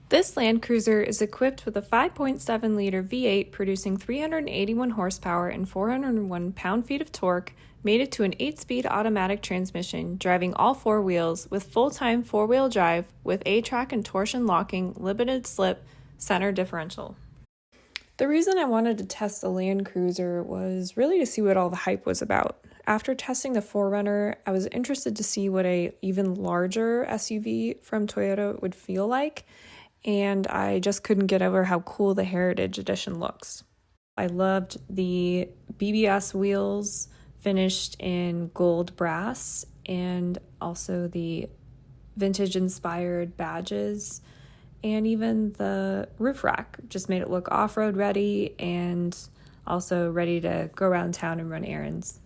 This Land Cruiser is equipped with a 5.7-liter V8 producing 381 horsepower and 401 pound-feet of torque, mated to an 8-speed automatic transmission, driving all four wheels with full-time four-wheel drive with A-track and torsion locking, limited slip, center differential. The reason I wanted to test the Land Cruiser was really to see what all the hype was about. After testing the 4Runner, I was interested to see what a even larger SUV from Toyota would feel like, and I just couldn't get over how cool the Heritage Edition looks. I loved the BBS wheels finished in gold brass, and also the vintage-inspired badges, and even the roof rack just made it look off-road ready and also ready to go around town and run errands.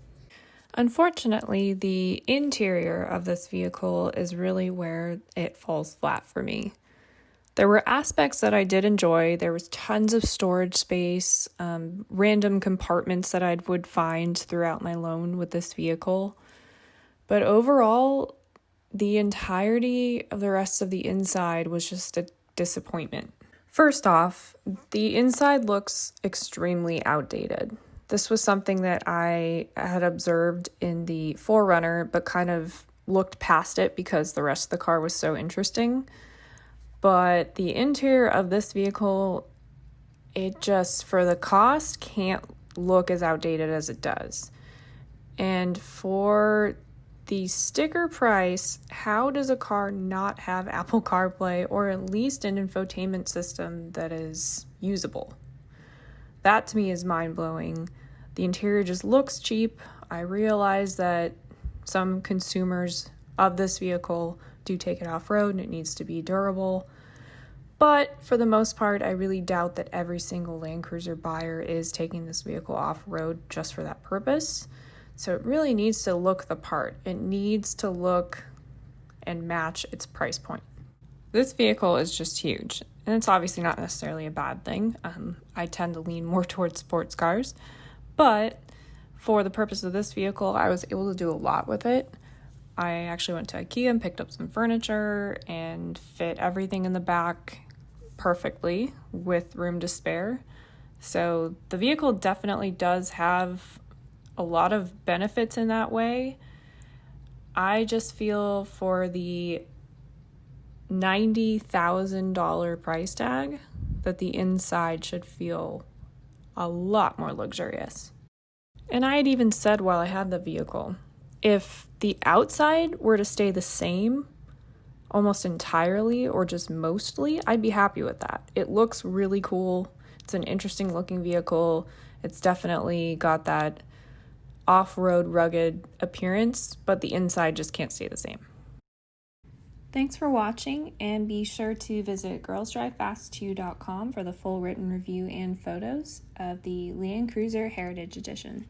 Unfortunately, the interior of this vehicle is really where it falls flat for me. There were aspects that I did enjoy. There was tons of storage space, random compartments that I would find throughout my loan with this vehicle. But overall, the entirety of the rest of the inside was just a disappointment. First off, the inside looks extremely outdated. This was something that I had observed in the 4Runner, but kind of looked past it because the rest of the car was so interesting. But the interior of this vehicle, it just, for the cost, can't look as outdated as it does. And for the sticker price, how does a car not have Apple CarPlay or at least an infotainment system that is usable? That to me is mind-blowing. The interior just looks cheap. I realize that some consumers of this vehicle do take it off-road and it needs to be durable. But for the most part, I really doubt that every single Land Cruiser buyer is taking this vehicle off-road just for that purpose. So it really needs to look the part. It needs to look and match its price point. This vehicle is just huge, and it's obviously not necessarily a bad thing. I tend to lean more towards sports cars, but for the purpose of this vehicle, I was able to do a lot with it. I actually went to IKEA and picked up some furniture and fit everything in the back perfectly with room to spare. So the vehicle definitely does have a lot of benefits in that way. I just feel for the $90,000 price tag that the inside should feel a lot more luxurious. And I had even said while I had the vehicle, if the outside were to stay the same almost entirely or just mostly, I'd be happy with that. It looks really cool. It's an interesting looking vehicle. It's definitely got that off-road rugged appearance, but the inside just can't stay the same. Thanks for watching, and be sure to visit girlsdrivefast2.com for the full written review and photos of the Land Cruiser Heritage Edition.